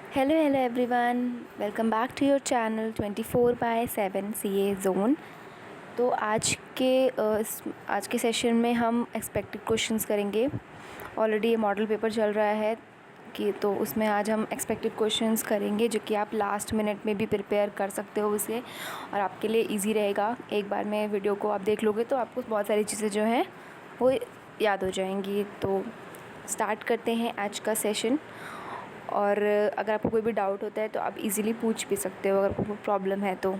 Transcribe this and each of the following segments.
Hello everyone. Welcome back to your channel 24/7 CA Zone. तो आज के सेशन में हम एक्सपेक्टेड क्वेश्चंस करेंगे। ऑलरेडी ये मॉडल पेपर चल रहा है कि तो उसमें आज हम एक्सपेक्टेड क्वेश्चंस करेंगे जो कि आप लास्ट मिनट में भी प्रिपेयर कर सकते हो उसे, और आपके लिए इजी रहेगा। एक बार में वीडियो को आप देख लोगे तो आपको बहुत सारी चीज़ें जो हैं वो याद हो जाएंगी। तो स्टार्ट करते हैं आज का सेशन। और अगर आपको कोई भी डाउट होता है तो आप इजीली पूछ भी सकते हो अगर आपको कोई प्रॉब्लम है तो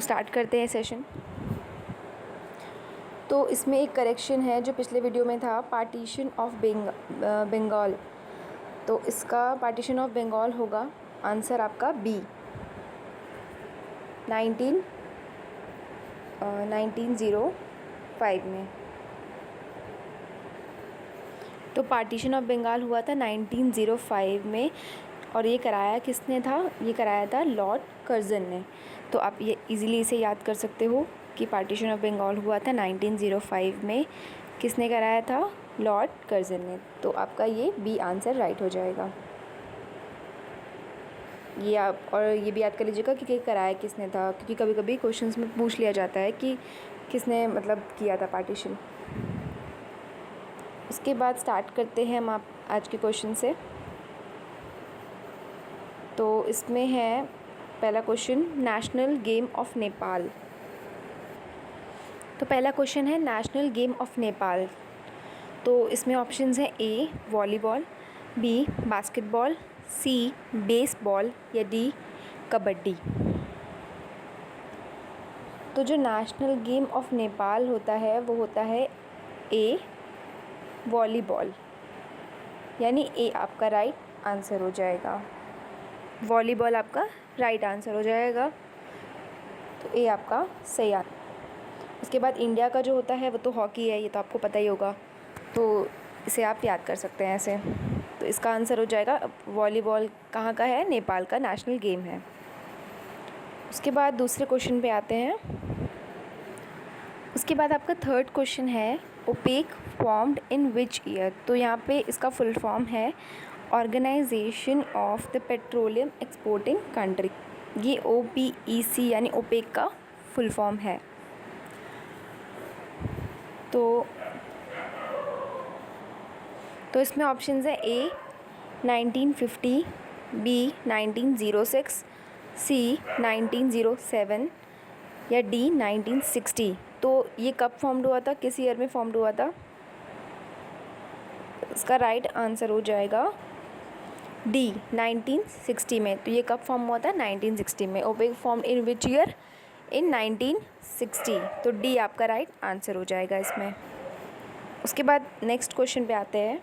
स्टार्ट करते हैं सेशन। तो इसमें एक करेक्शन है जो पिछले वीडियो में था, पार्टीशन ऑफ बंगाल। तो इसका पार्टीशन ऑफ बंगाल होगा आंसर आपका बी, 1905 में। तो पार्टीशन ऑफ बंगाल हुआ था 1905 में, और ये कराया किसने था? ये कराया था लॉर्ड कर्जन ने। तो आप ये इजीली इसे याद कर सकते हो कि पार्टीशन ऑफ बंगाल हुआ था 1905 में। किसने कराया था? लॉर्ड कर्जन ने। तो आपका ये बी आंसर राइट हो जाएगा। ये आप और ये भी याद कर लीजिएगा कि कराया किसने था, क्योंकि कभी कभी क्वेश्चंस में पूछ लिया जाता है कि किसने मतलब किया था पार्टीशन। उसके बाद स्टार्ट करते हैं हम आप आज के क्वेश्चन से। तो इसमें है पहला question, national game of Nepal. तो पहला क्वेश्चन है नेशनल गेम ऑफ नेपाल। तो इसमें ऑप्शंस हैं ए वॉलीबॉल, बी बास्केटबॉल, सी बेसबॉल या डी कबड्डी। तो जो नेशनल गेम ऑफ नेपाल होता है वो होता है ए वॉलीबॉल, यानी ए आपका राइट आंसर हो जाएगा। वॉलीबॉल आपका राइट आंसर हो जाएगा, तो ए आपका सही आंसर। उसके बाद इंडिया का जो होता है वो तो हॉकी है, ये तो आपको पता ही होगा, तो इसे आप याद कर सकते हैं ऐसे। तो इसका आंसर हो जाएगा वॉलीबॉल कहाँ का है? नेपाल का नेशनल गेम है। उसके बाद दूसरे क्वेश्चन पे आते हैं। उसके बाद आपका थर्ड क्वेश्चन है, OPEC formed in which year. तो यहाँ पे इसका फुल फॉर्म है organisation of the petroleum exporting country. ये OPEC यानी ओपेक का फुल फॉर्म है। तो इसमें ऑप्शंस है ए 1950, बी 1906, सी 1907 या डी 1960। तो ये कब फॉर्म्ड हुआ था, किस ईयर में फॉर्म्ड हुआ था? इसका राइट आंसर हो जाएगा डी 1960 में। तो ये कब फॉर्म हुआ था? 1960 में। OPEC form in which year? In 1960। तो डी आपका राइट आंसर हो जाएगा इसमें। उसके बाद नेक्स्ट क्वेश्चन पे आते हैं।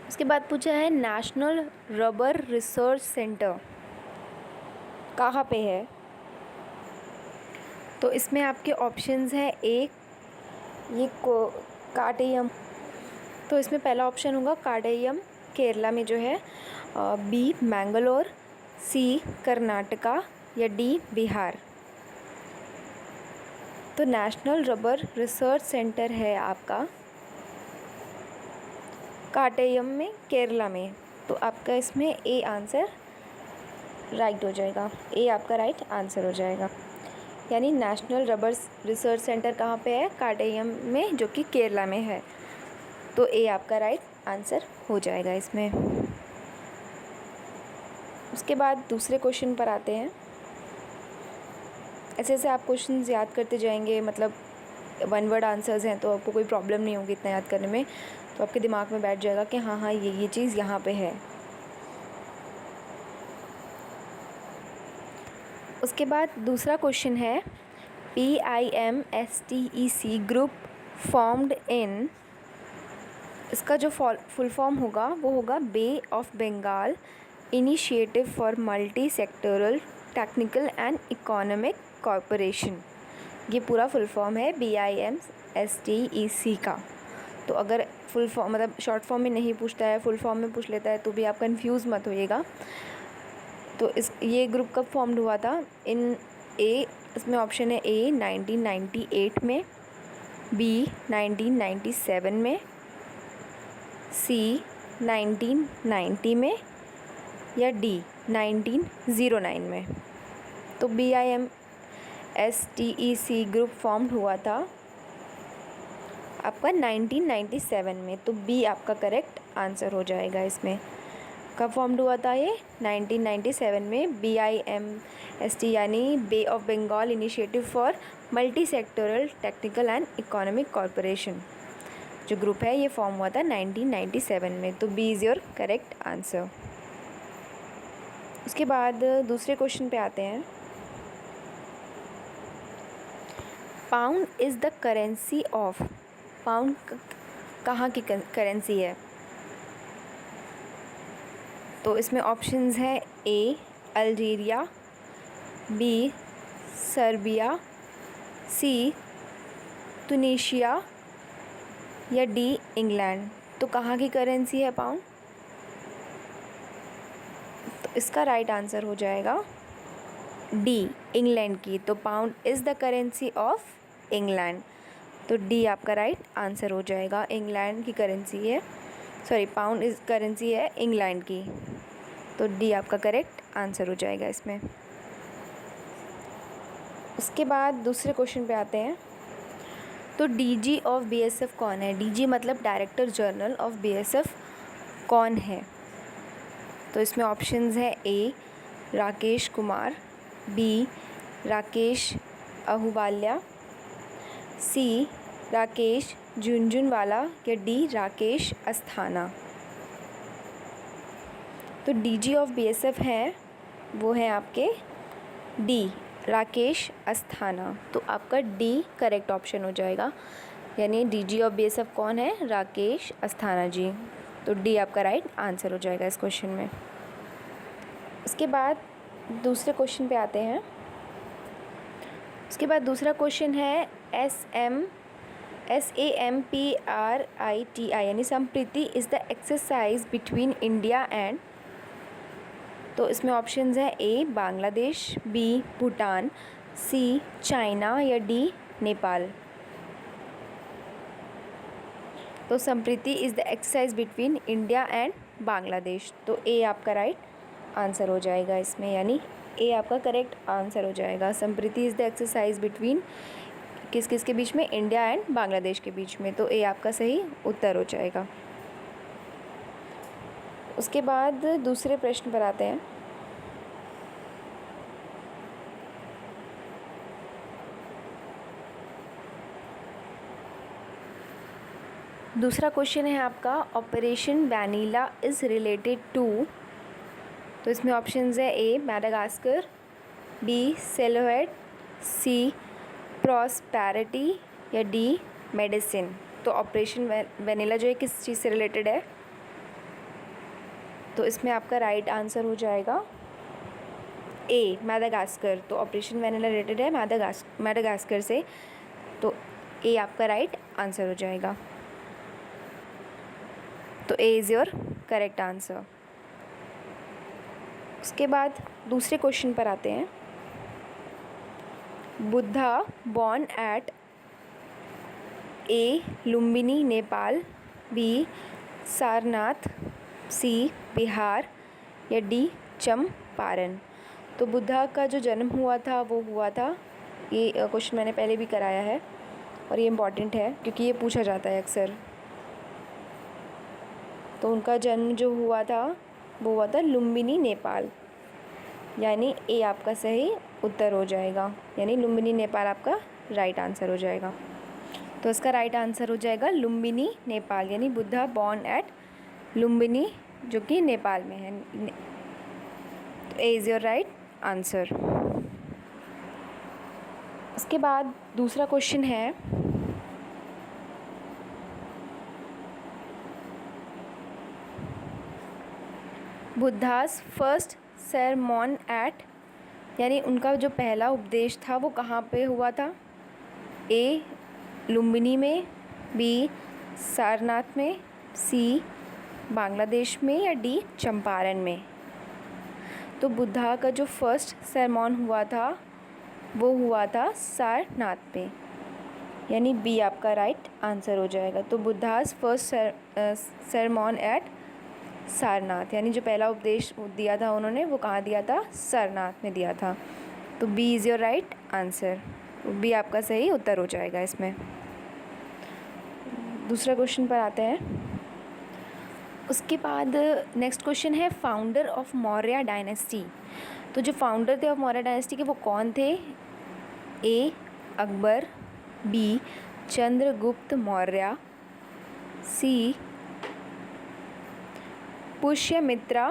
उसके बाद पूछा है नेशनल रबर रिसर्च सेंटर कहाँ पे है? तो इसमें आपके ऑप्शंस हैं ए ये काटेयम। तो इसमें पहला ऑप्शन होगा काटेयम, केरला में जो है, बी मैंगलोर, सी कर्नाटका या डी बिहार। तो नेशनल रबर रिसर्च सेंटर है आपका काटेयम में, केरला में। तो आपका इसमें ए आंसर राइट हो जाएगा। ए आपका राइट आंसर हो जाएगा, यानी नेशनल रबर रिसर्च सेंटर कहाँ पे है? काटेयम में, जो कि केरला में है। तो ए आपका राइट आंसर हो जाएगा इसमें। उसके बाद दूसरे क्वेश्चन पर आते हैं। ऐसे ऐसे आप क्वेश्चन याद करते जाएंगे, मतलब वन वर्ड आंसर्स हैं, तो आपको कोई प्रॉब्लम नहीं होगी इतना याद करने में। तो आपके दिमाग में बैठ जाएगा कि हाँ ये चीज़ यहाँ पे है। उसके बाद दूसरा क्वेश्चन है, PIMSTEC ग्रुप फॉर्म्ड इन। इसका जो फुल फॉर्म होगा वो होगा Bay of Bengal initiative for multi sectoral technical and economic corporation. ये पूरा फुल फॉर्म है BIMSTEC का। तो अगर फुल फॉर्म मतलब शॉर्ट फॉर्म में नहीं पूछता है, फुल फॉर्म में पूछ लेता है, तो भी आप कंफ्यूज मत होइएगा। तो ये ग्रुप कब फॉर्म्ड हुआ था? इसमें ऑप्शन है ए 1998 में, बी 1997 में, सी 1990 में या डी 1909 में। तो BIMSTEC ग्रुप फॉर्म्ड हुआ था आपका 1997 में। तो बी आपका करेक्ट आंसर हो जाएगा इसमें। कब फॉर्म्ड हुआ था ये? 1997 में। BIMST यानी Bay of Bengal initiative for multi sectoral technical and economic corporation जो ग्रुप है ये फॉर्म हुआ था 1997 में। तो B is your correct answer. उसके बाद दूसरे क्वेश्चन पे आते हैं। Pound is the currency of. Pound कहाँ की करेंसी है? तो इसमें ऑप्शंस है A Algeria, B Serbia, C Tunisia या डी इंग्लैंड। तो कहाँ की करेंसी है पाउंड? तो इसका राइट आंसर हो जाएगा डी इंग्लैंड की। तो pound is the currency of England. तो डी आपका राइट आंसर हो जाएगा। इंग्लैंड की करेंसी है, सॉरी पाउंड इस करेंसी है इंग्लैंड की। तो डी आपका करेक्ट आंसर हो जाएगा इसमें। उसके बाद दूसरे क्वेश्चन पे आते हैं। तो डीजी ऑफ बीएसएफ कौन है? डीजी मतलब डायरेक्टर जनरल ऑफ बीएसएफ कौन है? तो इसमें ऑप्शंस है ए राकेश कुमार, बी राकेश अहूवालिया, सी राकेश झुनझुनवाला या डी राकेश अस्थाना। तो डीजी ऑफ बीएसएफ हैं वो हैं आपके डी राकेश अस्थाना। तो आपका डी करेक्ट ऑप्शन हो जाएगा, यानी डीजी ऑफ बीएसएफ कौन है? राकेश अस्थाना जी। तो डी आपका राइट आंसर हो जाएगा इस क्वेश्चन में। उसके बाद दूसरे क्वेश्चन पे आते हैं। उसके बाद दूसरा क्वेश्चन है SAMPRITI यानी Sampriti is the exercise between India and. तो इसमें ऑप्शंस है ए बांग्लादेश, बी भूटान, सी चाइना या डी नेपाल। तो Sampriti is the exercise between India and Bangladesh. तो ए आपका राइट आंसर हो जाएगा इसमें, यानी ए आपका करेक्ट आंसर हो जाएगा। Sampriti is the exercise between किस किस के बीच में? इंडिया एंड बांग्लादेश के बीच में। तो ए आपका सही उत्तर हो जाएगा। उसके बाद दूसरे प्रश्न पर आते हैं। दूसरा क्वेश्चन है आपका operation vanilla is related to. तो इसमें ऑप्शंस है A Madagascar, B Sylhet, C prosperity या डी मेडिसिन। तो ऑपरेशन वैनिला जो है किस चीज़ से रिलेटेड है? तो इसमें आपका राइट आंसर हो जाएगा ए मैडागास्कर। तो ऑपरेशन वैनिला रिलेटेड है मैडागास्कर से। तो ए आपका राइट आंसर हो जाएगा। तो A is your correct answer. उसके बाद दूसरे क्वेश्चन पर आते हैं। Buddha born at A Lumbini Nepal, B Sarnath, C Bihar या डी चंपारण। तो बुद्धा का जो जन्म हुआ था वो हुआ था, ये क्वेश्चन मैंने पहले भी कराया है और ये इम्पॉर्टेंट है क्योंकि ये पूछा जाता है अक्सर। तो उनका जन्म जो हुआ था वो हुआ था लुम्बिनी नेपाल, यानी ए आपका सही उत्तर हो जाएगा, यानी लुम्बिनी नेपाल आपका राइट आंसर हो जाएगा। तो इसका राइट आंसर हो जाएगा लुम्बिनी नेपाल, यानी बुद्धा बॉर्न एट लुम्बिनी जो कि नेपाल में है। तो A is your right answer. उसके बाद दूसरा क्वेश्चन है बुद्धास फर्स्ट sermon एट, यानी उनका जो पहला उपदेश था वो कहाँ पे हुआ था? ए लुम्बिनी में, बी सारनाथ में, सी बांग्लादेश में या डी चंपारण में। तो बुद्धा का जो फर्स्ट sermon हुआ था वो हुआ था सारनाथ में। यानी बी आपका राइट आंसर हो जाएगा। तो Buddha's first sermon at Sarnath, यानी जो पहला उपदेश दिया था उन्होंने वो कहाँ दिया था? सारनाथ में दिया था। तो B is your right answer, B आपका सही उत्तर हो जाएगा इसमें। दूसरा क्वेश्चन पर आते हैं। उसके बाद नेक्स्ट क्वेश्चन है फाउंडर ऑफ मौर्य डायनेस्टी। तो जो फाउंडर थे ऑफ मौर्य डायनेस्टी के वो कौन थे? ए अकबर, बी चंद्रगुप्त मौर्य, सी पुष्यमित्रा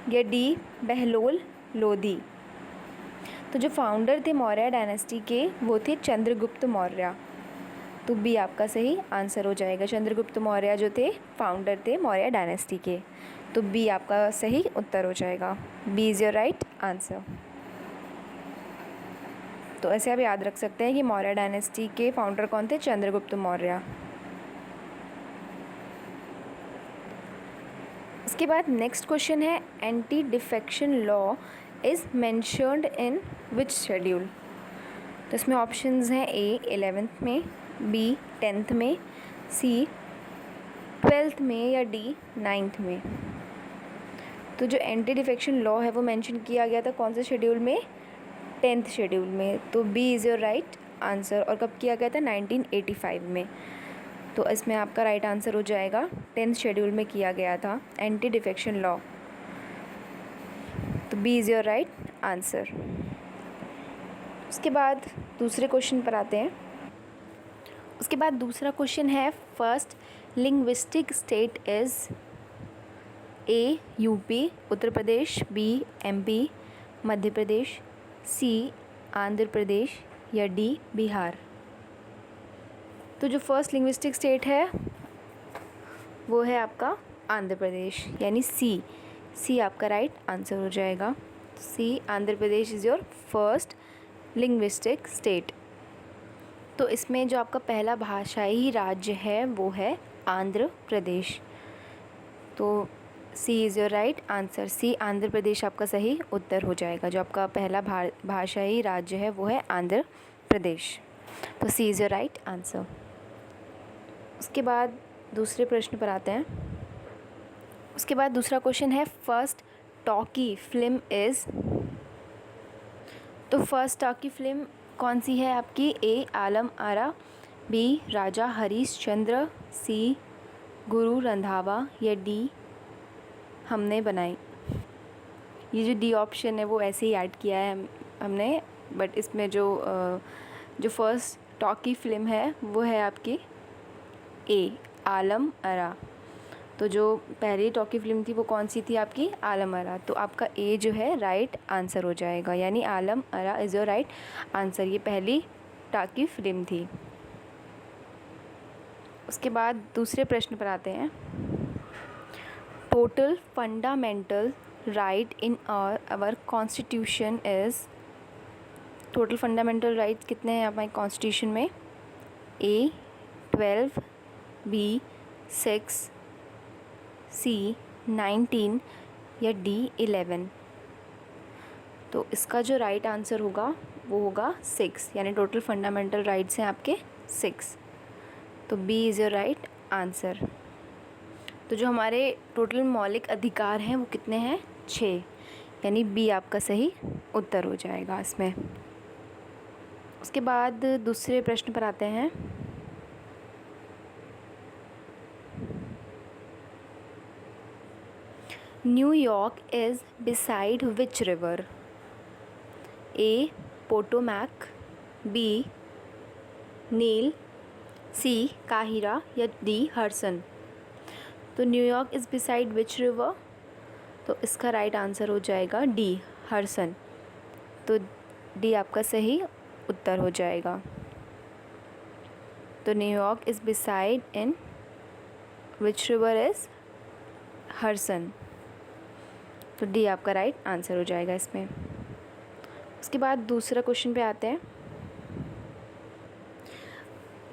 या डी बहलोल लोधी। तो जो फाउंडर थे मौर्य डायनेस्टी के वो थे चंद्रगुप्त मौर्य। तो बी आपका सही आंसर हो जाएगा। चंद्रगुप्त मौर्य जो थे फाउंडर थे मौर्य डायनेस्टी के, तो बी आपका सही उत्तर हो जाएगा। B is your right answer. तो ऐसे आप याद रख सकते हैं कि मौर्य डायनेस्टी के फाउंडर कौन थे? चंद्रगुप्त मौर्य। इसके बाद नेक्स्ट क्वेश्चन है anti defection law is mentioned in which schedule. तो इसमें ऑप्शंस हैं ए 11th में, बी 10th में, सी 12th में या डी 9th में। तो जो एंटी डिफेक्शन लॉ है वो मेंशन किया गया था कौन से शेड्यूल में? 10th शेड्यूल में। तो B is your right answer. और कब किया गया था? 1985 में। तो इसमें आपका राइट आंसर हो जाएगा 10th शेड्यूल में किया गया था एंटी डिफेक्शन लॉ। तो B is your right answer. उसके बाद दूसरे क्वेश्चन पर आते हैं। उसके बाद दूसरा क्वेश्चन है first linguistic state is A UP Uttar Pradesh, B MP Madhya Pradesh, C Andhra Pradesh या डी बिहार। तो जो फर्स्ट लिंग्विस्टिक स्टेट है वो है आपका आंध्र प्रदेश, यानी सी आपका राइट आंसर हो जाएगा। C Andhra Pradesh is your first linguistic state. तो इसमें जो आपका पहला भाषाई राज्य है वो है आंध्र प्रदेश। तो सी इज़ योर राइट आंसर। सी आंध्र प्रदेश आपका सही उत्तर हो जाएगा। जो आपका पहला भाषाई राज्य है वो है आंध्र प्रदेश। तो सी इज़ योर राइट आंसर। उसके बाद दूसरे प्रश्न पर आते हैं। उसके बाद दूसरा क्वेश्चन है फर्स्ट टॉकी फिल्म इज़। तो फर्स्ट टॉकी फिल्म कौन सी है आपकी? ए आलम आरा, बी राजा हरीश चंद्र, सी गुरु रंधावा या डी हमने बनाई। ये जो डी ऑप्शन है वो ऐसे ही ऐड किया है हमने, बट इसमें जो फर्स्ट टॉकी फिल्म है वो है आपकी ए आलम आरा। तो जो पहली टॉकी फिल्म थी वो कौन सी थी आपकी? आलम आरा। तो आपका ए जो है राइट आंसर हो जाएगा, यानी Alam Ara is your right answer. ये पहली टॉकी फिल्म थी। उसके बाद दूसरे प्रश्न पर आते हैं। Total fundamental right in our constitution is. Total fundamental rights कितने हैं हमारे कॉन्स्टिट्यूशन में? ए 12, बी 6, सी 19 या डी 11। तो इसका जो राइट आंसर होगा वो होगा 6, यानी टोटल फंडामेंटल राइट्स हैं आपके 6। तो B is your right answer. तो जो हमारे टोटल मौलिक अधिकार हैं वो कितने हैं? 6, यानी बी आपका सही उत्तर हो जाएगा इसमें। उसके बाद दूसरे प्रश्न पर आते हैं। New York is beside which river? A Potomac, B Nile, C काहिरा या डी हडसन। तो New York is beside which river? तो इसका राइट आंसर हो जाएगा डी हडसन। तो डी आपका सही उत्तर हो जाएगा। तो New York is beside in which river is Hudson. तो डी आपका राइट आंसर हो जाएगा इसमें। उसके बाद दूसरा क्वेश्चन पे आते हैं।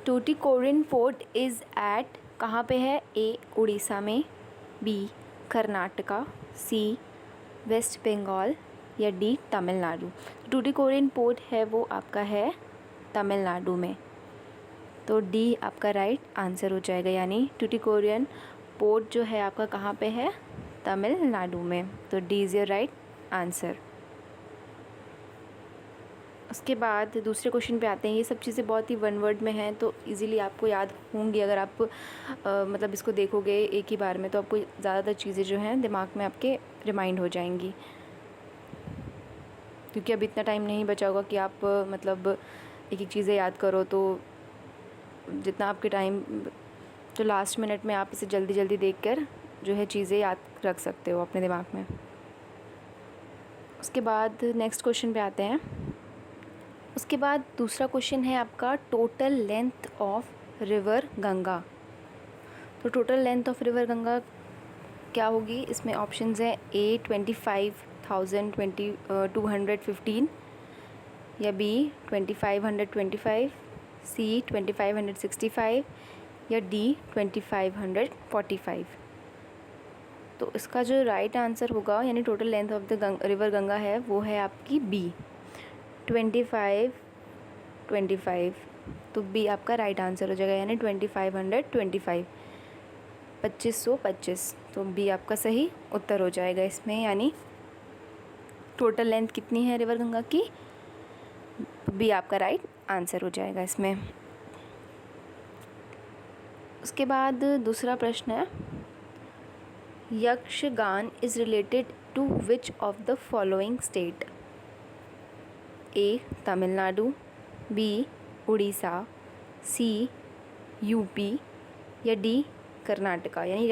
टूटिकोरिन फोर्ट इज़ एट कहाँ पे है? ए उड़ीसा में, बी कर्नाटका, सी वेस्ट बंगाल या डी तमिलनाडु। टूटिकोरिन फोर्ट है वो आपका है तमिलनाडु में। तो डी आपका राइट आंसर हो जाएगा, यानी टुटिकोरिन पोर्ट जो है आपका कहाँ पे है, तमिलनाडु में। तो D is your right answer. उसके बाद दूसरे क्वेश्चन पे आते हैं। ये सब चीज़ें बहुत ही वन वर्ड में हैं, तो इजीली आपको याद होंगी अगर आप मतलब इसको देखोगे एक ही बार में, तो आपको ज़्यादातर चीज़ें जो हैं दिमाग में आपके रिमाइंड हो जाएंगी, क्योंकि अब इतना टाइम नहीं बचा होगा कि आप मतलब एक एक चीज़ें याद करो। तो जितना आपके टाइम, तो लास्ट मिनट में आप इसे जल्दी जल्दी देखकर जो है चीज़ें याद रख सकते हो अपने दिमाग में। उसके बाद नेक्स्ट क्वेश्चन पे आते हैं। उसके बाद दूसरा क्वेश्चन है आपका total length of river Ganga. तो total length of river Ganga क्या होगी, इसमें ऑप्शंस हैं ए 25,215, या बी 2525, सी 2565, या डी 2545। तो इसका जो राइट आंसर होगा, यानी total length of the river Ganga है, वो है आपकी बी 2525। तो बी आपका राइट आंसर हो जाएगा, यानी 2525, 2525। तो बी आपका सही उत्तर हो जाएगा इसमें, यानी टोटल लेंथ कितनी है रिवर गंगा की, बी आपका राइट आंसर हो जाएगा इसमें। उसके बाद दूसरा प्रश्न है, Yakshagana is related to which of the following state, A Tamil Nadu, B Orissa, C UP, या डी कर्नाटका। यानी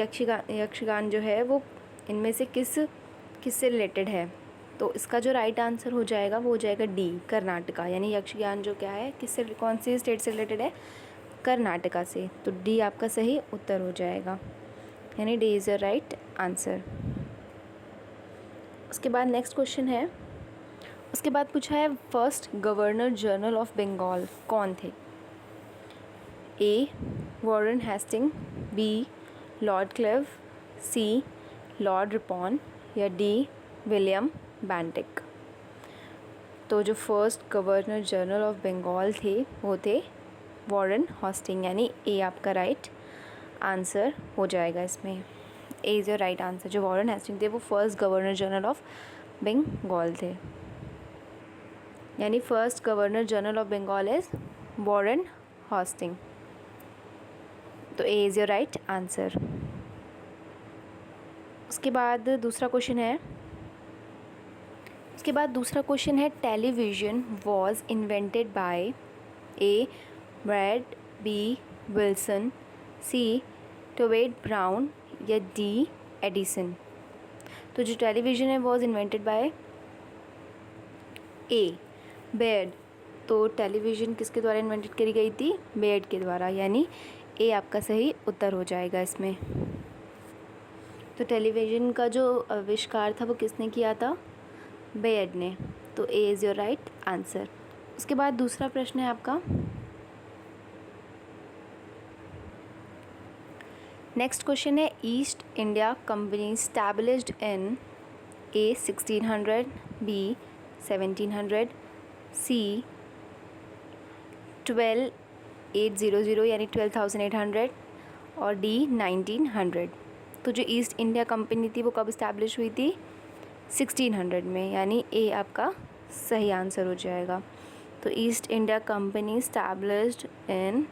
यक्षगान जो है वो इनमें से किससे रिलेटेड है। तो इसका जो राइट आंसर हो जाएगा वो हो जाएगा डी कर्नाटका। यानी यक्षगान जो क्या है, किससे, कौन सी स्टेट से रिलेटेड है, कर्नाटका से। तो डी आपका सही उत्तर हो जाएगा, यानी D is the right answer. उसके बाद नेक्स्ट क्वेश्चन है, उसके बाद पूछा है first governor general of Bengal कौन थे, A Warren Hasting, B Lord Clive, C Lord Ripon, या डी विलियम बेंटिक। तो जो first governor general of Bengal थे वो थे वॉरेन हेस्टिंग, यानी ए आपका राइट आंसर हो जाएगा इसमें। A is your right answer. जो वॉरेन हेस्टिंग थे वो first governor general of Bengal थे, यानी first governor general of Bengal is Warren Hasting. तो A is your right answer. उसके बाद दूसरा क्वेश्चन है, television was invented by A Baird B Wilson, C टोवेड ब्राउन, या डी एडिसन। तो जो टेलीविज़न है was invented by A Baird. तो टेलीविज़न किसके द्वारा इन्वेंटेड करी गई थी, बेड के द्वारा, यानी ए आपका सही उत्तर हो जाएगा इसमें। तो टेलीविज़न का जो आविष्कार था वो किसने किया था, बेड ने। तो A is your right answer. उसके बाद दूसरा प्रश्न है आपका, नेक्स्ट क्वेश्चन है, East India Company established in A 1600, B 1700, C 12800 यानी 12800, और डी 1900। तो जो ईस्ट इंडिया कंपनी थी वो कब इस्टेब्लिश हुई थी, 1600 में, यानी ए आपका सही आंसर हो जाएगा। तो east India company established in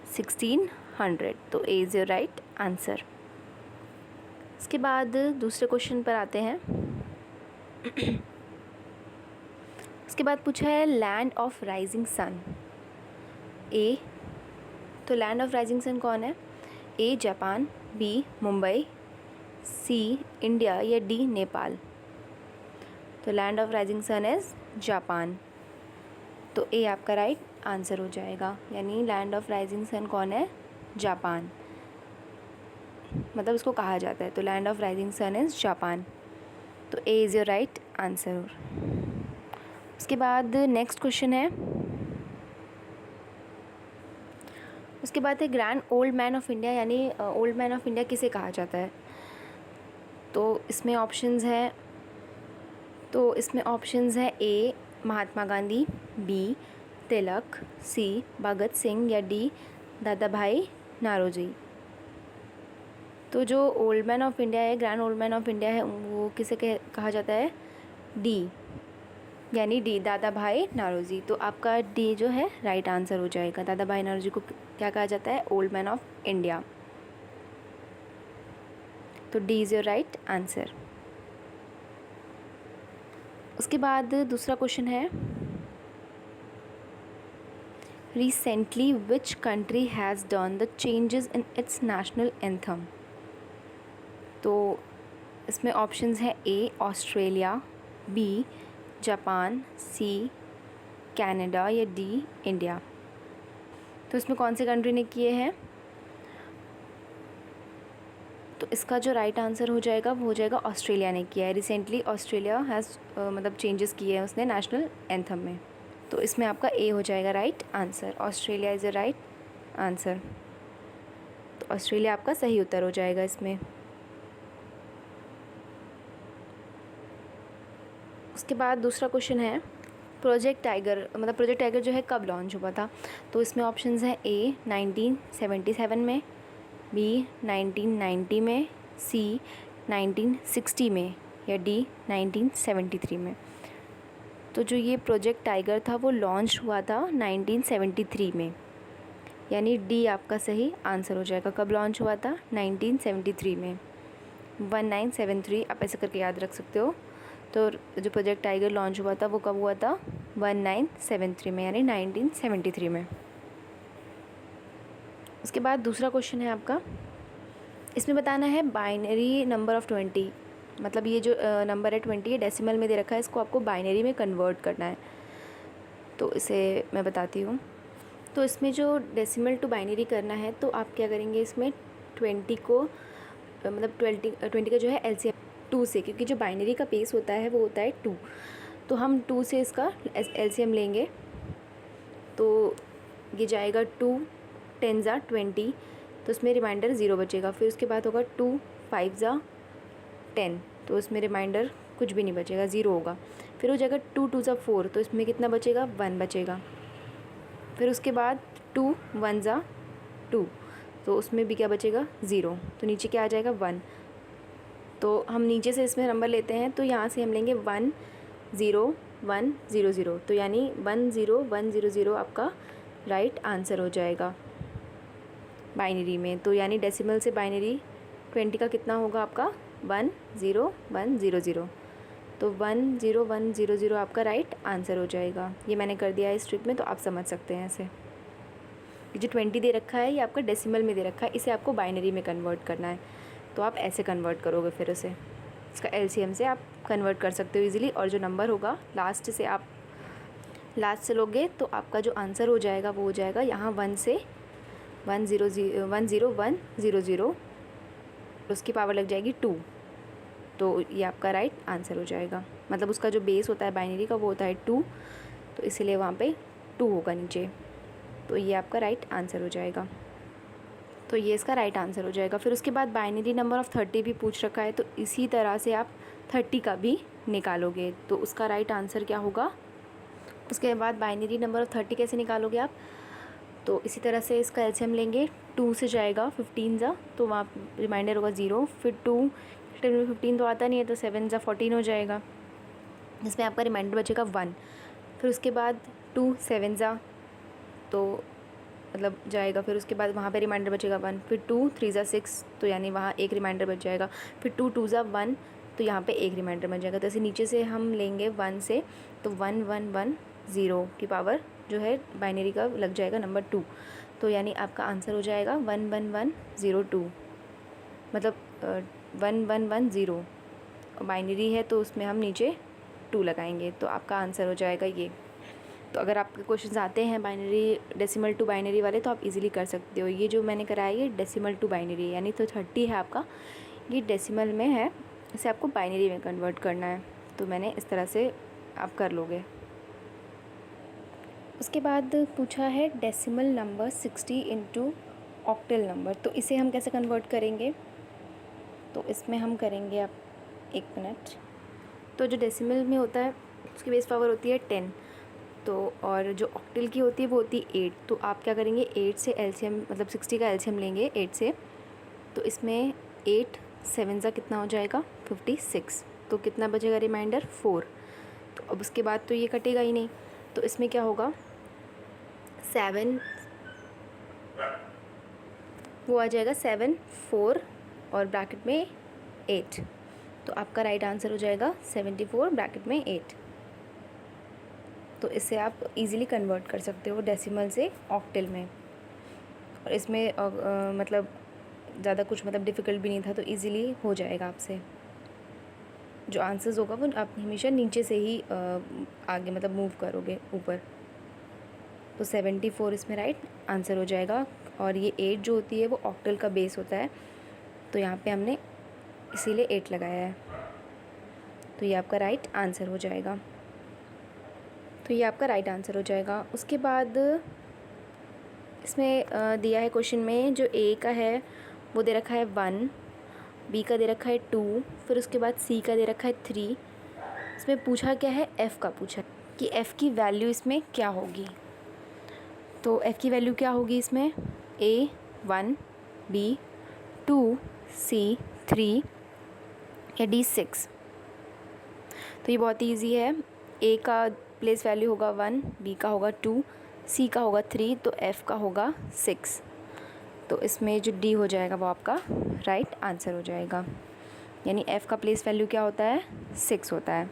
1600, तो A is your right answer. इसके बाद दूसरे क्वेश्चन पर आते हैं। उसके बाद पूछा है land of rising sun, A. तो लैंड ऑफ राइजिंग सन कौन है, A Japan, B Mumbai, C India, या डी नेपाल। तो land of rising sun is Japan. तो ए आपका राइट आंसर हो जाएगा, यानी लैंड ऑफ राइजिंग सन कौन है, जापान, मतलब इसको कहा जाता है। तो land of rising sun is Japan. तो A is your right answer. उसके बाद नेक्स्ट क्वेश्चन है, उसके बाद है grand old man of India, यानी ओल्ड मैन ऑफ इंडिया किसे कहा जाता है। तो इसमें ऑप्शंस है, A Mahatma Gandhi, B Tilak, C Bhagat Singh या डी दादा भाई नारोजी। तो जो ओल्ड मैन ऑफ इंडिया है, grand old man of India है, वो किसे कहा जाता है? डी, यानी डी दादा भाई नारोजी। तो आपका डी जो है राइट आंसर हो जाएगा। दादा भाई नारोजी को क्या कहा जाता है? Old man of India. तो D is your right answer. उसके बाद दूसरा क्वेश्चन है, recently which country has done the changes in its national anthem. तो इसमें ऑप्शंस है A Australia, B Japan, C Canada या डी इंडिया। तो इसमें कौन से कंट्री ने किए हैं? तो इसका जो राइट आंसर हो जाएगा वो हो जाएगा ऑस्ट्रेलिया ने किया है। रिसेंटली ऑस्ट्रेलिया हैज़ मतलब चेंजेस किए हैं उसने नेशनल एंथम में। तो इसमें आपका ए हो जाएगा right answer. Australia is a right answer. तो ऑस्ट्रेलिया आपका सही उत्तर हो जाएगा इसमें। उसके बाद दूसरा क्वेश्चन है, प्रोजेक्ट टाइगर, मतलब प्रोजेक्ट टाइगर जो है कब लॉन्च हुआ था? तो इसमें ऑप्शंस हैं ए 1977 में, बी 1990 में, सी 1960 में या डी 1973 में। तो जो ये प्रोजेक्ट टाइगर था वो लॉन्च हुआ था 1973 में, यानी डी आपका सही आंसर हो जाएगा। कब लॉन्च हुआ था? 1973 में, 1973 आप ऐसे करके याद रख सकते हो। तो जो प्रोजेक्ट टाइगर लॉन्च हुआ था वो कब हुआ था? 1973 में, यानी 1973 में। उसके बाद दूसरा क्वेश्चन है आपका, इसमें बताना है बाइनरी नंबर ऑफ़ 20, मतलब ये जो नंबर है 20 ये डेसिमल में दे रखा है, इसको आपको बाइनरी में कन्वर्ट करना है। तो इसे मैं बताती हूँ। तो इसमें जो डेसिमल टू बाइनरी करना है तो आप क्या करेंगे, इसमें 20 को मतलब 20 का जो है एलसीएम 2 से, क्योंकि जो बाइनरी का बेस होता है वो होता है 2, तो हम 2 से इसका एलसीएम लेंगे। तो ये जाएगा 2 10 ज़ा 20, तो इसमें रिमाइंडर 0 बचेगा। फिर उसके बाद होगा 2 5 ज़ा 10, तो इसमें रिमाइंडर कुछ भी नहीं बचेगा, 0 होगा। फिर हो जाएगा 2 2 ज़ा 4, तो इसमें कितना बचेगा? 1 बचेगा। फिर उसके बाद 2 1 ज़ा 2, तो उसमें भी क्या बचेगा? 0, तो नीचे क्या आ जाएगा? 1। तो हम नीचे से इसमें नंबर लेते हैं, तो यहाँ से हम लेंगे 1 0 1 0 0, तो यानी 1 0 1 0 0 आपका राइट आंसर हो जाएगा बाइनरी में। तो यानी डेसिमल से बाइनरी 20 का कितना होगा आपका? 1 0 1 0 0, तो 1 0 1 0 0 आपका राइट आंसर हो जाएगा। ये मैंने कर दिया है स्ट्रिप में, तो आप समझ सकते हैं ऐसे। ये जो 20 दे रखा है ये आपका डेसिमल में दे रखा है, इसे आपको बाइनरी में कन्वर्ट करना है, तो आप ऐसे कन्वर्ट करोगे। फिर उसे इसका एलसीएम से आप कन्वर्ट कर सकते हो इजीली, और जो नंबर होगा लास्ट से आप लास्ट से लोगे तो आपका जो आंसर हो जाएगा वो हो जाएगा यहाँ 1 से 1 0 0 1 0 0, उसकी पावर लग जाएगी 2, तो ये आपका राइट आंसर हो जाएगा। मतलब उसका जो बेस होता है बाइनरी का वो होता है 2, तो इसीलिए वहाँ पे 2 होगा नीचे, तो ये आपका राइट आंसर हो जाएगा। तो ये इसका राइट आंसर हो जाएगा। फिर उसके बाद बाइनरी नंबर ऑफ़ 30 भी पूछ रखा है, तो इसी तरह से आप 30 का भी निकालोगे, तो उसका राइट आंसर क्या होगा? उसके बाद बाइनरी नंबर ऑफ़ 30 कैसे निकालोगे आप? तो इसी तरह से इसका एलसीएम लेंगे, 2 से जाएगा 15 ज़ा, तो वहाँ रिमाइंडर होगा 0, फिर 2 15 तो आता नहीं है, तो 7 ज़ा 14 हो जाएगा, जिसमें आपका रिमाइंडर बचेगा 1। फिर उसके बाद 2 7 ज़ा, तो मतलब जाएगा, फिर उसके बाद वहाँ पे रिमाइंडर बचेगा 1, फिर 2 3 ज़ा 6, तो यानी वहाँ एक रिमाइंडर बच जाएगा, फिर 2 2 ज़ा 1, तो यहाँ पे एक रिमाइंडर बच जाएगा। तो ऐसे नीचे से हम लेंगे 1 से, तो 1 1 1 0 की पावर जो है बाइनरी का लग जाएगा नंबर 2, तो यानी आपका आंसर हो जाएगा 1 1 1 0 2, मतलब 1 1 1 0, बाइनरी है तो उसमें हम नीचे 2 लगाएंगे, तो आपका आंसर हो जाएगा ये। तो अगर आपके क्वेश्चंस आते हैं बाइनरी डेसिमल टू बाइनरी वाले तो आप इजीली कर सकते हो। ये जो मैंने कराया ये डेसिमल टू बाइनरी, यानी तो 30 है आपका, ये डेसिमल में है, इसे आपको बाइनरी में कन्वर्ट करना है, तो मैंने इस तरह से आप कर लोगे। उसके बाद पूछा है decimal number 60 into octal number, तो इसे हम कैसे कन्वर्ट करेंगे? तो इसमें हम करेंगे, आप 1 मिनट। तो जो डेसिमल में होता है उसकी बेस पावर होती है 10, तो और जो ऑक्टल की होती है वो होती है 8। तो आप क्या करेंगे, 8 से एलसीएम मतलब 60 का एलसीएम लेंगे 8 से। तो इसमें 8 7 सा कितना हो जाएगा 56। तो कितना बचेगा रिमाइंडर 4। तो अब उसके बाद तो ये कटेगा ही नहीं। तो इसमें क्या होगा 7 वो आ जाएगा 7 4 और ब्रैकेट में 8। तो आपका राइट आंसर हो जाएगा 74 ब्रैकेट में 8। तो इससे आप इजीली कन्वर्ट कर सकते हो डेसिमल से ऑक्टल में। और इसमें मतलब ज़्यादा कुछ मतलब डिफ़िकल्ट भी नहीं था, तो इजीली हो जाएगा आपसे। जो आंसर्स होगा वो आप हमेशा नीचे से ही आगे मतलब मूव करोगे ऊपर। तो 74 इसमें राइट आंसर हो जाएगा। और ये 8 जो होती है वो ऑक्टल का बेस होता है, तो यहाँ पे हमने इसीलिए 8 लगाया है। तो ये आपका राइट आंसर हो जाएगा। तो ये आपका राइट आंसर हो जाएगा। उसके बाद इसमें दिया है क्वेश्चन में, जो ए का है वो दे रखा है 1, बी का दे रखा है 2, फिर उसके बाद सी का दे रखा है 3। इसमें पूछा क्या है, एफ़ का पूछा कि एफ़ की वैल्यू इसमें क्या होगी। तो एफ़ की वैल्यू क्या होगी इसमें, ए 1, बी 2, सी 3 या डी 6। तो ये बहुत ईजी है। ए का प्लेस वैल्यू होगा 1, बी का होगा 2, सी का होगा 3, तो एफ़ का होगा 6। तो इसमें जो डी हो जाएगा वो आपका राइट आंसर हो जाएगा। यानी एफ़ का प्लेस वैल्यू क्या होता है 6 होता है।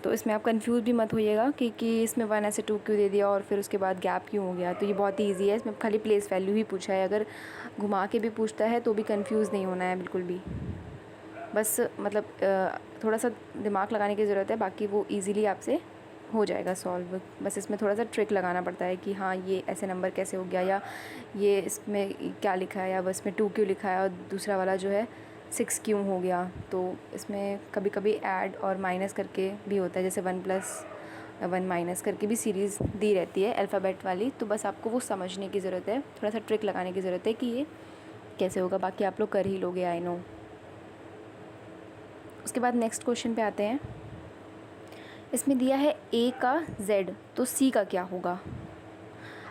तो इसमें आप कंफ्यूज भी मत होइएगा कि इसमें 1 ऐसे 2 क्यों दे दिया और फिर उसके बाद गैप क्यों हो गया। तो ये बहुत ही ईजी है, इसमें खाली प्लेस वैल्यू ही पूछा है। अगर घुमा के भी पूछता है तो भी कंफ्यूज नहीं होना है बिल्कुल भी। बस मतलब थोड़ा सा दिमाग लगाने की ज़रूरत है, बाकी वो ईज़िली आपसे हो जाएगा सॉल्व। बस इसमें थोड़ा सा ट्रिक लगाना पड़ता है कि हाँ ये ऐसे नंबर कैसे हो गया, या ये इसमें क्या लिखा है, या बस में 2 क्यों लिखा है और दूसरा वाला जो है 6 क्यों हो गया। तो इसमें कभी कभी ऐड और माइनस करके भी होता है, जैसे 1 + 1 माइनस करके भी सीरीज़ दी रहती है अल्फ़ाबेट वाली। तो बस आपको वो समझने की ज़रूरत है, थोड़ा सा ट्रिक लगाने की ज़रूरत है कि ये कैसे होगा। बाकी आप लोग कर ही लोगे, आई नो। उसके बाद नेक्स्ट क्वेश्चन पे आते हैं। इसमें दिया है ए का z, तो सी का क्या होगा।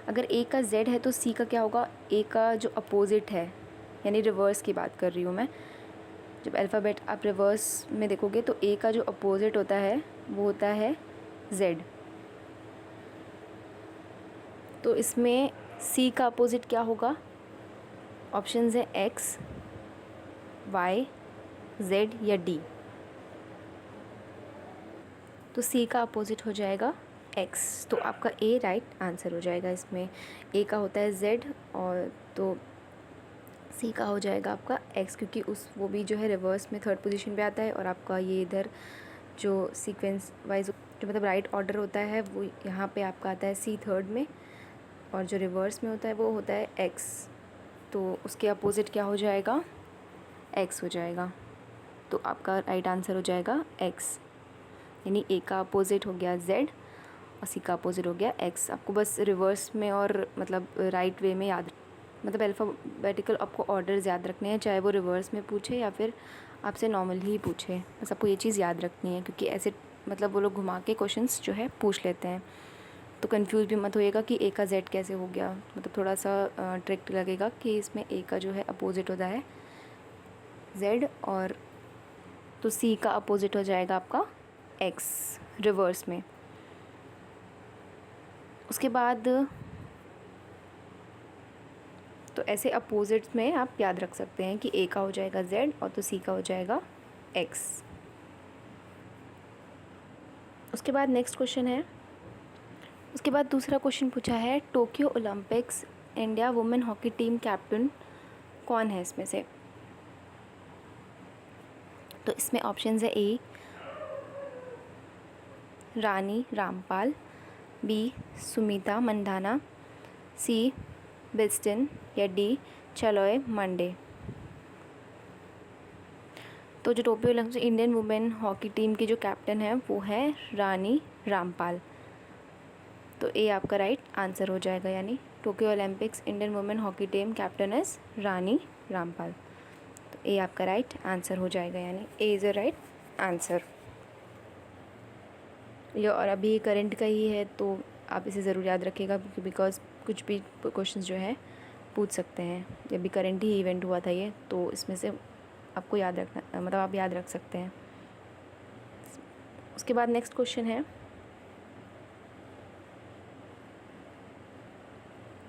अगर ए का z है तो सी का क्या होगा। ए का जो अपोजिट है, यानी रिवर्स की बात कर रही हूँ मैं। जब अल्फ़ाबेट आप रिवर्स में देखोगे तो ए का जो अपोजिट होता है वो होता है z। तो इसमें सी का अपोजिट क्या होगा, ऑप्शंस है x, y, z या d। तो सी का अपोजिट हो जाएगा x। तो आपका ए राइट आंसर हो जाएगा। इसमें ए का होता है z और तो सी का हो जाएगा आपका x, क्योंकि वो भी जो है रिवर्स में थर्ड पोजीशन पे आता है। और आपका ये इधर जो सीक्वेंस वाइज जो मतलब राइट ऑर्डर होता है वो यहाँ पे आपका आता है सी थर्ड में, और जो रिवर्स में होता है वो होता है x। तो उसके अपोजिट क्या हो जाएगा, x हो जाएगा। तो आपका राइट आंसर हो जाएगा x। यानी ए का अपोजिट हो गया z और सी का अपोजिट हो गया x। आपको बस रिवर्स में और मतलब राइट वे में याद, मतलब अल्फ़ाबेटिकल आपको ऑर्डर्स याद रखने हैं, चाहे वो रिवर्स में पूछे या फिर आपसे नॉर्मल ही पूछे। बस आपको ये चीज़ याद रखनी है, क्योंकि ऐसे मतलब वो लोग घुमा के क्वेश्चंस जो है पूछ लेते हैं। तो कंफ्यूज भी मत होइएगा कि ए का z कैसे हो गया। मतलब थोड़ा सा ट्रिक लगेगा कि इसमें ए का जो है अपोजिट होता है z, और तो सी का अपोजिट हो जाएगा आपका x रिवर्स में। उसके बाद तो ऐसे अपोजिट्स में आप याद रख सकते हैं कि ए का हो जाएगा z और तो सी का हो जाएगा x। उसके बाद नेक्स्ट क्वेश्चन है। उसके बाद दूसरा क्वेश्चन पूछा है, Tokyo Olympics India women hockey team captain कौन है इसमें से। तो इसमें ऑप्शंस है ए रानी रामपाल, बी सुमिता मंधाना, सी बिस्टन या डी चलोय मंडे। तो जो Tokyo Olympics Indian women hockey team की जो कैप्टन है वो है रानी रामपाल। तो ए आपका राइट आंसर हो जाएगा। यानी Tokyo Olympics Indian women hockey team captain is Rani Rampal. तो ए आपका राइट आंसर हो जाएगा, यानी A is a right answer. ये और अभी करंट का ही है, तो आप इसे ज़रूर याद रखिएगा, बिकॉज़ कुछ भी क्वेश्चन जो है पूछ सकते हैं। जब भी करंट ही इवेंट हुआ था ये, तो इसमें से आपको याद रखना, मतलब आप याद रख सकते हैं। उसके बाद नेक्स्ट क्वेश्चन है,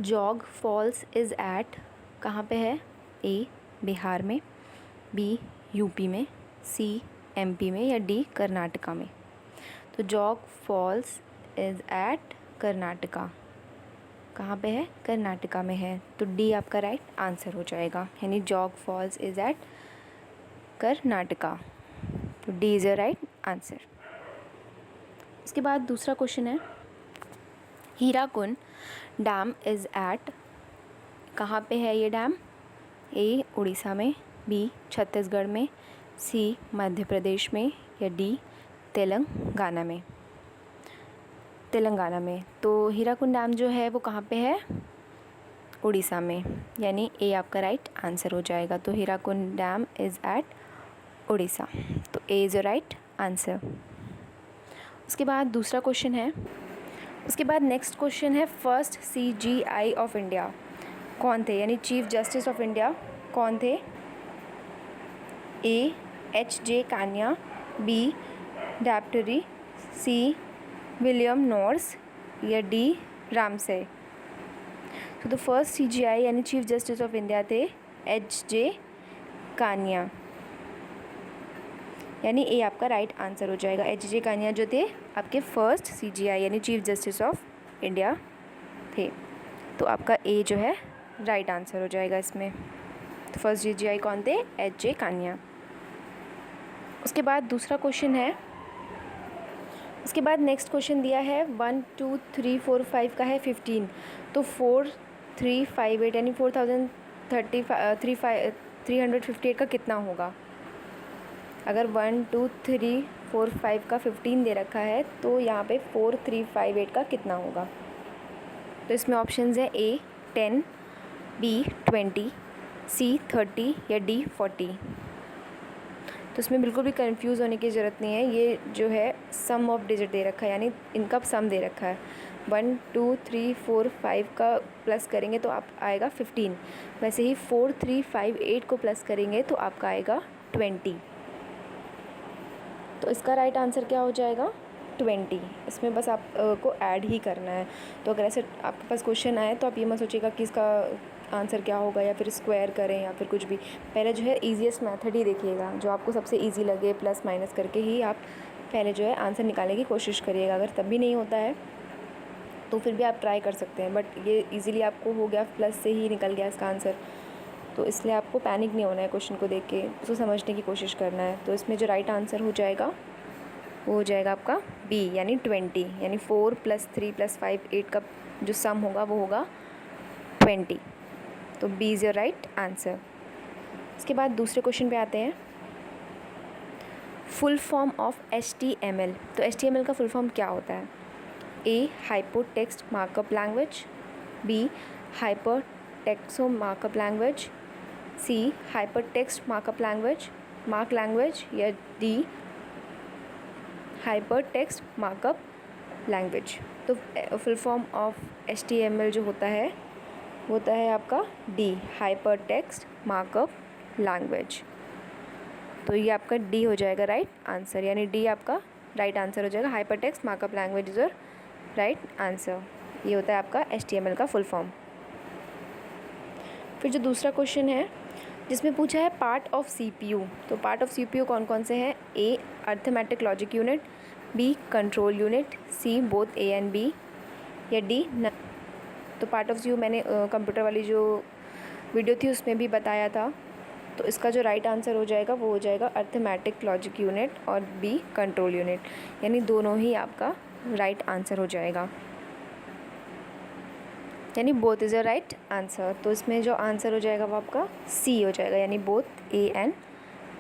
जॉग फॉल्स इज़ एट, कहाँ पे है? ए बिहार में, बी यूपी में, सी एमपी में, या डी कर्नाटका में। तो Jog falls is at Karnataka, कहाँ पे है? कर्नाटका में है। तो डी आपका राइट आंसर हो जाएगा, यानी Jog falls is at Karnataka. तो D is a right answer. उसके बाद दूसरा क्वेश्चन है, हीराकुंड डैम इज़ एट, कहाँ पे है ये डैम? ए उड़ीसा में, बी छत्तीसगढ़ में, सी मध्य प्रदेश में, या डी तेलंगाना में। तेलंगाना में। तो हीराकुंड डैम जो है वो कहाँ पे है? उड़ीसा में, यानी ए आपका राइट आंसर हो जाएगा। तो Hirakud dam is at Orissa, तो A is a right answer. उसके बाद दूसरा क्वेश्चन है, उसके बाद नेक्स्ट क्वेश्चन है, फर्स्ट CGI ऑफ इंडिया कौन थे, यानी चीफ जस्टिस ऑफ इंडिया कौन थे? ए HJ कान्या, बी डैप्टरी, सी विलियम नॉर्स, या डी रामसे। तो द फर्स्ट CGI यानी चीफ जस्टिस ऑफ इंडिया थे HJ कान्या, यानी ए आपका राइट आंसर हो जाएगा। HJ कान्या जो थे आपके फर्स्ट CGI यानी चीफ जस्टिस ऑफ इंडिया थे, तो आपका ए जो है राइट आंसर हो जाएगा इसमें। तो फर्स्ट CGI कौन थे? HJ कान्या। उसके बाद दूसरा क्वेश्चन है, उसके बाद नेक्स्ट क्वेश्चन दिया है 1 2 3 4 5 का है 15, तो 4 3 5 8 यानी 358 का कितना होगा? अगर 1 2 3 4 5 का 15 दे रखा है, तो यहाँ पे 4 3 5 8 का कितना होगा? तो इसमें ऑप्शंस है ए 10, बी 20, सी 30, या डी 40। तो इसमें बिल्कुल भी कंफ्यूज होने की ज़रूरत नहीं है, ये जो है सम ऑफ डिजिट दे रखा है, यानी इनका सम दे रखा है। 1 2 3 4 5 का प्लस करेंगे तो आप आएगा 15, वैसे ही 4 3 5 8 को प्लस करेंगे तो आपका आएगा 20। तो इसका राइट आंसर क्या हो जाएगा? 20। इसमें बस आप को ऐड ही करना है। तो अगर ऐसे आपके पास क्वेश्चन आए तो आप ये मत सोचिएगा कि इसका आंसर क्या होगा, या फिर स्क्वायर करें, या फिर कुछ भी। पहले जो है ईजीएस्ट मेथड ही देखिएगा, जो आपको सबसे ईजी लगे, प्लस माइनस करके ही आप पहले जो है आंसर निकालने की कोशिश करिएगा। अगर तब भी नहीं होता है तो फिर भी आप ट्राई कर सकते हैं, बट ये ईज़िली आपको हो गया, प्लस से ही निकल गया इसका आंसर। तो इसलिए आपको पैनिक नहीं होना है, क्वेश्चन को देख के उसको समझने की कोशिश करना है। तो इसमें जो राइट आंसर हो जाएगा वो हो जाएगा आपका बी, यानी 20, यानी 4 + 3 + 5 8 का जो सम होगा वो होगा 20। तो B is your right answer. इसके बाद दूसरे क्वेश्चन पे आते हैं, फुल फॉर्म ऑफ HTML। तो HTML का फुल फॉर्म क्या होता है? A hypertext markup language, B hypertext markup language, C hypertext markup language, या डी हाइपरटेक्स्ट मार्कअप लैंग्वेज। तो फुल फॉर्म ऑफ HTML जो होता है आपका डी हाइपरटेक्स्ट मार्कअप लैंग्वेज। तो ये आपका डी हो जाएगा राइट आंसर, यानी डी आपका राइट आंसर हो जाएगा। Hypertext markup language is right answer. ये होता है आपका HTML का फुल फॉर्म। फिर जो दूसरा क्वेश्चन है जिसमें पूछा है पार्ट ऑफ CPU, तो पार्ट ऑफ CPU कौन कौन से हैं? A arithmetic logic unit, B control unit, C both A and B, या डी न। तो पार्ट ऑफ CPU मैंने कंप्यूटर वाली जो वीडियो थी उसमें भी बताया था। तो इसका जो राइट आंसर हो जाएगा वो हो जाएगा अर्थमेटिक लॉजिक यूनिट और बी कंट्रोल यूनिट, यानी दोनों ही आपका राइट आंसर हो जाएगा, यानी both is a right answer. तो इसमें जो आंसर हो जाएगा वो आपका सी हो जाएगा, यानी both A and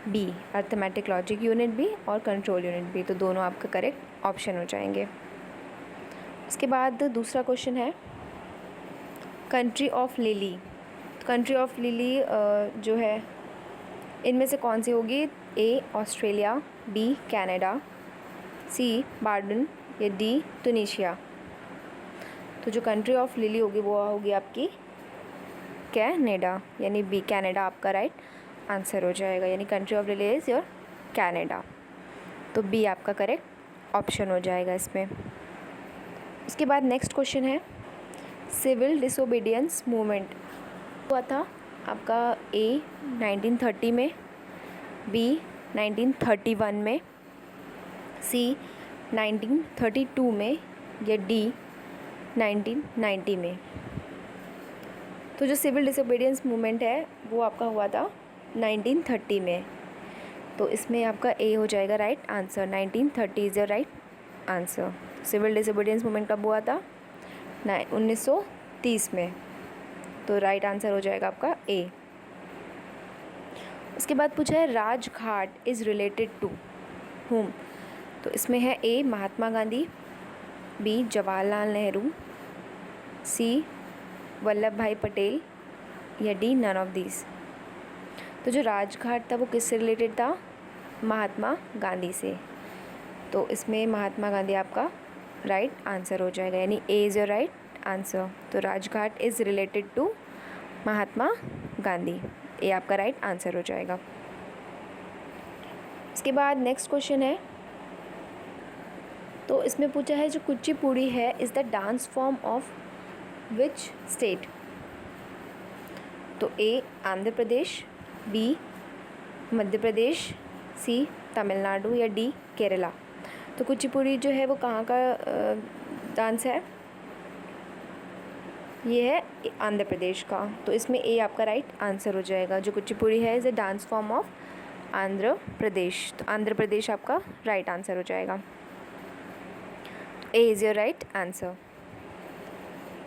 B, arithmetic logic unit भी और कंट्रोल यूनिट भी, तो दोनों आपका करेक्ट ऑप्शन हो जाएंगे। उसके बाद दूसरा क्वेश्चन है country of lily. Country of lily जो है इनमें से कौन सी होगी? ए ऑस्ट्रेलिया, बी कनाडा, सी बार्डन, या डी ट्यूनीशिया। तो जो कंट्री ऑफ लिली होगी वो होगी आपकी कनाडा, यानी बी कनाडा आपका राइट आंसर हो जाएगा, यानी country of lily is your Canada. तो बी आपका करेक्ट ऑप्शन हो जाएगा इसमें। उसके बाद नेक्स्ट क्वेश्चन है सिविल डिसोबीडियंस मूवमेंट हुआ था आपका ए 1930 में, बी 1931 में, सी 1932 में, या डी 1990 में। तो जो सिविल डिसोबीडियंस मूवमेंट है वो आपका हुआ था 1930 में, तो इसमें आपका ए हो जाएगा right answer. 1930 is your right answer. Civil disobedience movement कब हुआ था? 1930 में, तो राइट आंसर हो जाएगा आपका ए। उसके बाद पूछा है Rajghat is related to whom? तो इसमें है A Mahatma Gandhi, B Jawaharlal Nehru, C Vallabhbhai Patel, या डी नन ऑफ दीज। तो जो राजघाट था वो किससे रिलेटेड था? महात्मा गांधी से, तो इसमें महात्मा गांधी आपका राइट आंसर हो जाएगा, यानी A is your right answer. तो Rajghat is related to Mahatma Gandhi, ए आपका राइट आंसर हो जाएगा। इसके बाद नेक्स्ट क्वेश्चन है, तो इसमें पूछा है जो कुचिपुड़ी है is the dance form of which state? तो ए आंध्र प्रदेश, बी मध्य प्रदेश, सी तमिलनाडु, या डी केरला। तो कुचिपुड़ी जो है वो कहाँ का डांस है? ये है आंध्र प्रदेश का, तो इसमें ए आपका राइट आंसर हो जाएगा। जो कुचिपुड़ी है is a dance form of Andhra Pradesh, तो आंध्र प्रदेश आपका राइट आंसर हो जाएगा। A is your right answer.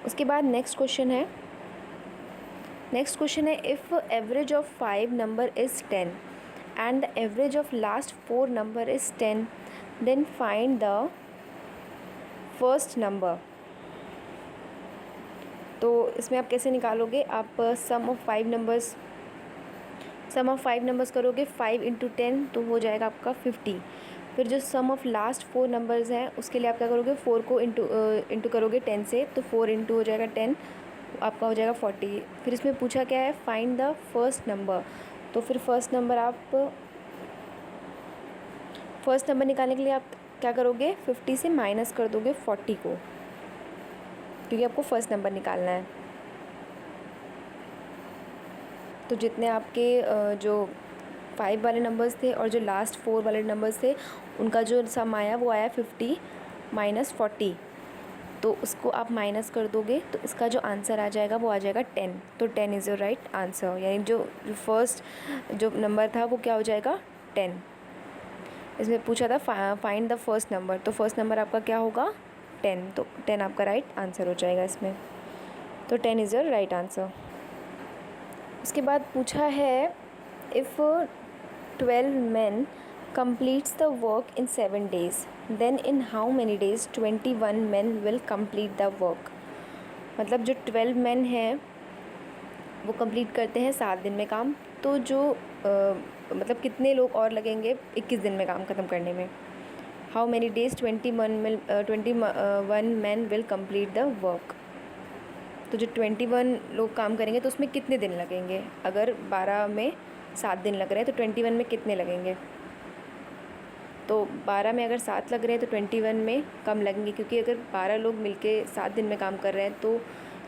उसके बाद नेक्स्ट क्वेश्चन है if average of 5 number is 10 and the average of last 4 number is 10 then find the first number. तो इसमें आप कैसे निकालोगे? आप सम ऑफ 5 नंबर्स करोगे, 5 × 10 तो हो जाएगा आपका 50। फिर जो सम ऑफ लास्ट 4 नंबर्स हैं उसके लिए आप क्या करोगे? 4 को इंटू करोगे 10 से, तो 4 × हो जाएगा 10, आपका हो जाएगा 40। फिर इसमें पूछा क्या है? Find the first number. तो फिर फर्स्ट नंबर निकालने के लिए आप क्या करोगे? 50 से माइनस कर दोगे 40 को, क्योंकि आपको फर्स्ट नंबर निकालना है। तो जितने आपके जो 5 वाले नंबर्स थे और जो लास्ट 4 वाले नंबर्स थे उनका जो सम आया वो आया 50 - 40, तो उसको आप माइनस कर दोगे तो इसका जो आंसर आ जाएगा वो आ जाएगा 10। तो 10 इज़ योर राइट आंसर, यानी जो फर्स्ट जो नंबर था वो क्या हो जाएगा? 10। इसमें पूछा था फाइंड द फर्स्ट नंबर, तो फर्स्ट नंबर आपका क्या होगा? 10, तो 10 आपका राइट आंसर हो जाएगा इसमें। तो 10 इज़ योर राइट आंसर। उसके बाद पूछा है if 12 men completes the work in 7 days then in how many days 21 men will complete the work? मतलब जो 12 men हैं वो कंप्लीट करते हैं 7 दिन में काम, तो जो मतलब कितने लोग और लगेंगे 21 दिन में काम ख़त्म करने में? How many days 21 men will complete the work? तो जो 21 लोग काम करेंगे तो उसमें कितने दिन लगेंगे? अगर 12 में 7 दिन लग रहे हैं तो 21 में कितने लगेंगे? तो 12 में अगर 7 लग रहे हैं तो 21 में कम लगेंगे, क्योंकि अगर 12 लोग मिलके 7 दिन में काम कर रहे हैं तो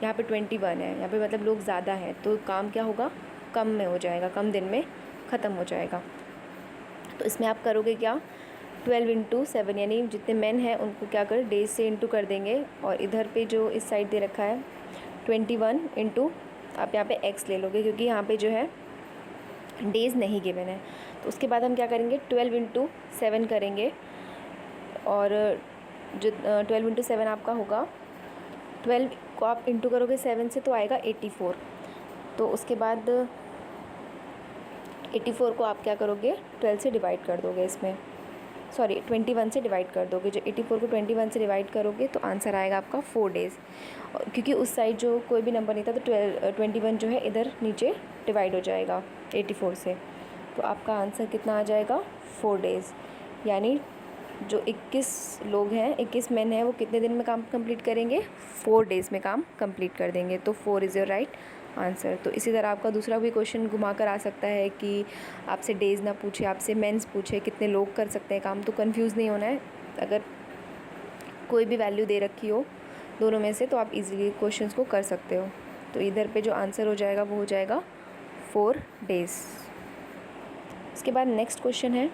यहाँ पे 21 है, यहाँ पे मतलब लोग ज़्यादा हैं, तो काम क्या होगा? कम में हो जाएगा, कम दिन में ख़त्म हो जाएगा। तो इसमें आप करोगे क्या? 12 × 7, यानी जितने मैन हैं उनको क्या कर डेज से इंटू कर देंगे, और इधर पे जो इस साइड दे रखा है 21 × आप यहाँ पे x ले लोगे, क्योंकि यहाँ पे जो है डेज़ नहीं गिवन है। तो उसके बाद हम क्या करेंगे? 12 × 7 करेंगे, और जो 12 × 7 आपका होगा, 12 को आप इंटू करोगे 7 से तो आएगा 84। तो उसके बाद 84 को आप क्या करोगे? 12 से डिवाइड कर दोगे, इसमें 21 से डिवाइड कर दोगे। जो 84 को 21 से डिवाइड करोगे तो आंसर आएगा आपका 4 डेज़, क्योंकि उस साइड जो कोई भी नंबर नहीं था तो 21 जो है इधर नीचे डिवाइड हो जाएगा 84 से, तो आपका आंसर कितना आ जाएगा? 4 डेज़, यानी जो 21 लोग हैं, 21 मेन हैं, वो कितने दिन में काम कंप्लीट करेंगे? 4 डेज़ में काम कंप्लीट कर देंगे। तो 4 इज़ योर राइट आंसर। तो इसी तरह आपका दूसरा भी क्वेश्चन घुमा कर आ सकता है कि आपसे डेज़ ना पूछे, आपसे मेंस पूछे कितने लोग कर सकते हैं काम, तो कंफ्यूज नहीं होना है। अगर कोई भी वैल्यू दे रखी हो दोनों में से तो आप इजीली क्वेश्चंस को कर सकते हो। तो इधर पे जो आंसर हो जाएगा वो हो जाएगा 4 डेज़। इसके बाद नेक्स्ट क्वेश्चन है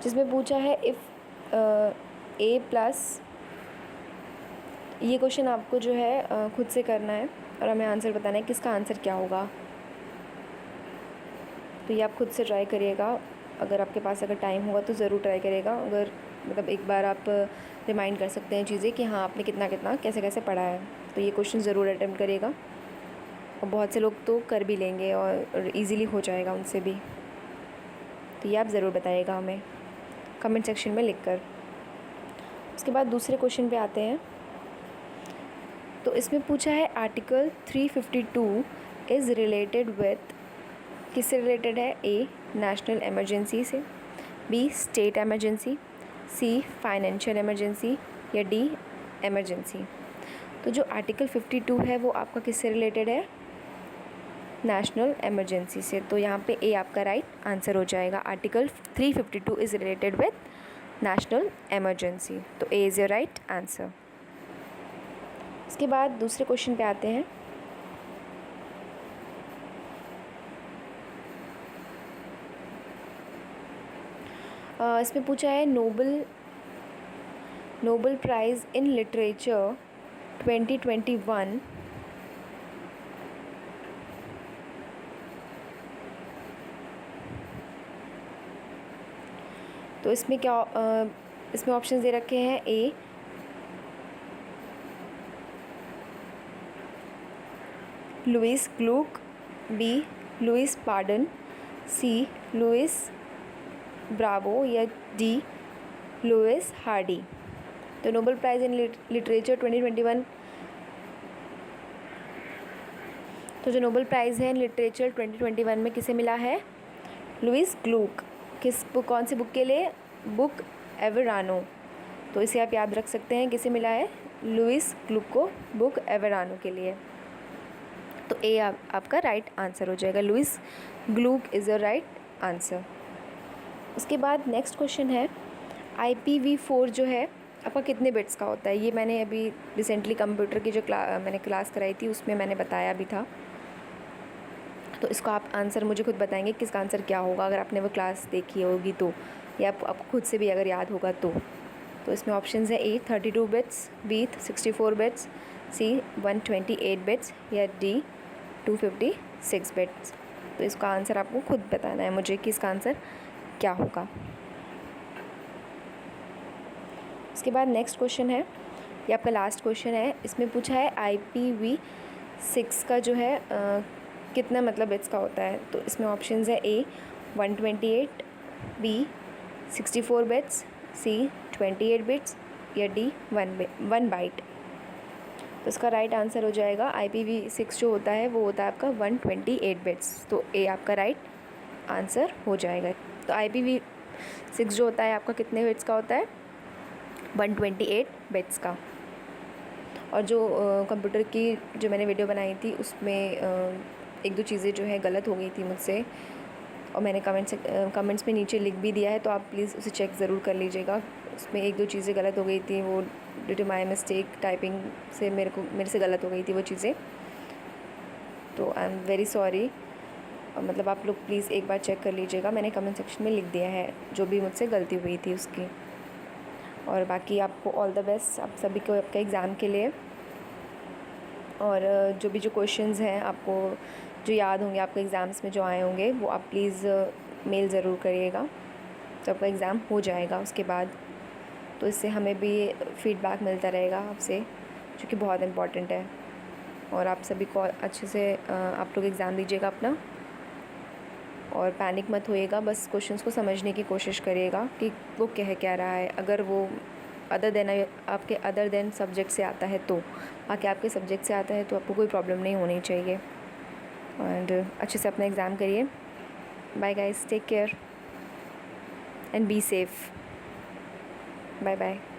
जिसमें पूछा है इफ़ ए प्लस, ये क्वेश्चन आपको जो है खुद से करना है और हमें आंसर बताना है कि इसका आंसर क्या होगा। तो ये आप खुद से ट्राई करिएगा, अगर आपके पास अगर टाइम होगा तो ज़रूर ट्राई करिएगा। अगर मतलब एक बार आप रिमाइंड कर सकते हैं चीज़ें कि हाँ आपने कितना कितना कैसे कैसे पढ़ा है, तो ये क्वेश्चन ज़रूर अटेम्प्ट करिएगा। और बहुत से लोग तो कर भी लेंगे और इजीली हो जाएगा उनसे भी। तो ये आप ज़रूर बताइएगा हमें कमेंट सेक्शन में लिखकर। उसके बाद दूसरे क्वेश्चन पे आते हैं। तो इसमें पूछा है आर्टिकल 352 इज़ रिलेटेड विथ, किससे रिलेटेड है? ए नेशनल इमरजेंसी से, बी स्टेट इमरजेंसी, सी फाइनेंशियल इमरजेंसी या डी इमरजेंसी। तो जो आर्टिकल 52 है वो आपका किससे रिलेटेड है? नेशनल इमरजेंसी से। तो यहाँ पे ए आपका राइट आंसर हो जाएगा। Article 352 is related with national emergency. तो A is your right answer. इसके बाद दूसरे क्वेश्चन पे आते हैं। इसमें पूछा है नोबल प्राइज़ इन लिटरेचर 2021 तो इसमें क्या इसमें ऑप्शन दे रखे हैं? ए लुइस ग्लूक, बी लुइस बार्डन, सी लुइस ब्रावो या डी लुइस हार्डी। तो नोबेल प्राइज़ इन लिटरेचर 2021, तो जो नोबेल प्राइज़ है इन लिटरेचर 2021 में किसे मिला है? Louise Gluck. कौन सी बुक के लिए? Book Averno. तो इसे आप याद रख सकते हैं किसे मिला है? लुइस ग्लूक को बुक एवरानो के लिए। तो ए आपका राइट आंसर हो जाएगा। Louise Gluck is a right answer. उसके बाद नेक्स्ट क्वेश्चन है IPv4 जो है आपका कितने बिट्स का होता है? ये मैंने अभी रिसेंटली कंप्यूटर की जो मैंने क्लास कराई थी उसमें मैंने बताया भी था। तो इसका आप आंसर मुझे खुद बताएंगे कि इसका आंसर क्या होगा, अगर आपने वो क्लास देखी होगी तो, या आपको खुद से भी अगर याद होगा तो। तो इसमें ऑप्शंस है ए 32 बिट्स, बी 64 बिट्स, सी 128 बिट्स या डी 256 बिट्स। तो इसका आंसर आपको खुद बताना है मुझे कि इसका आंसर क्या होगा। इसके बाद नेक्स्ट क्वेश्चन है, ये आपका लास्ट क्वेश्चन है। इसमें पूछा है IPv6 का जो है कितना मतलब बिट्स का होता है? तो इसमें ऑप्शंस है ए 128, बी 64 बिट्स, सी 28 बिट्स या डी 1 बाइट। तो इसका राइट आंसर हो जाएगा IPv6 जो होता है वो होता है आपका 128 बिट्स। तो ए आपका राइट आंसर हो जाएगा। तो IPv6 जो होता है आपका कितने बिट्स का होता है? 128 बिट्स का। और जो कंप्यूटर की जो मैंने वीडियो बनाई थी उसमें एक दो चीज़ें जो है गलत हो गई थी मुझसे, और मैंने कमेंट्स में नीचे लिख भी दिया है, तो आप प्लीज़ उसे चेक ज़रूर कर लीजिएगा। उसमें एक दो चीज़ें गलत हो गई थी, वो due to my mistake typing से मेरे से गलत हो गई थी वो चीज़ें। तो आई एम वेरी सॉरी। मतलब आप लोग प्लीज़ एक बार चेक कर लीजिएगा, मैंने कमेंट सेक्शन में लिख दिया है जो भी मुझसे गलती हुई थी उसकी। और बाकी आपको ऑल द बेस्ट आप सभी को आपके एग्ज़ाम के लिए। और जो भी जो क्वेश्चंस हैं आपको जो याद होंगे आपके एग्ज़ाम्स में जो आए होंगे वो आप प्लीज़ मेल ज़रूर करिएगा, तो आपका एग्ज़ाम हो जाएगा उसके बाद। तो इससे हमें भी फीडबैक मिलता रहेगा आपसे, जो कि बहुत इम्पॉर्टेंट है। और आप सभी को अच्छे से आप लोग एग्ज़ाम दीजिएगा अपना, और पैनिक मत होइएगा, बस क्वेश्चंस को समझने की कोशिश करिएगा कि वो कह क्या रहा है। अगर वो अदर देन सब्जेक्ट से आता है तो, बाकी आपके सब्जेक्ट से आता है तो आपको कोई प्रॉब्लम नहीं होनी चाहिए। और अच्छे से अपना एग्ज़ाम करिए। Bye guys, take care and be safe. Bye bye.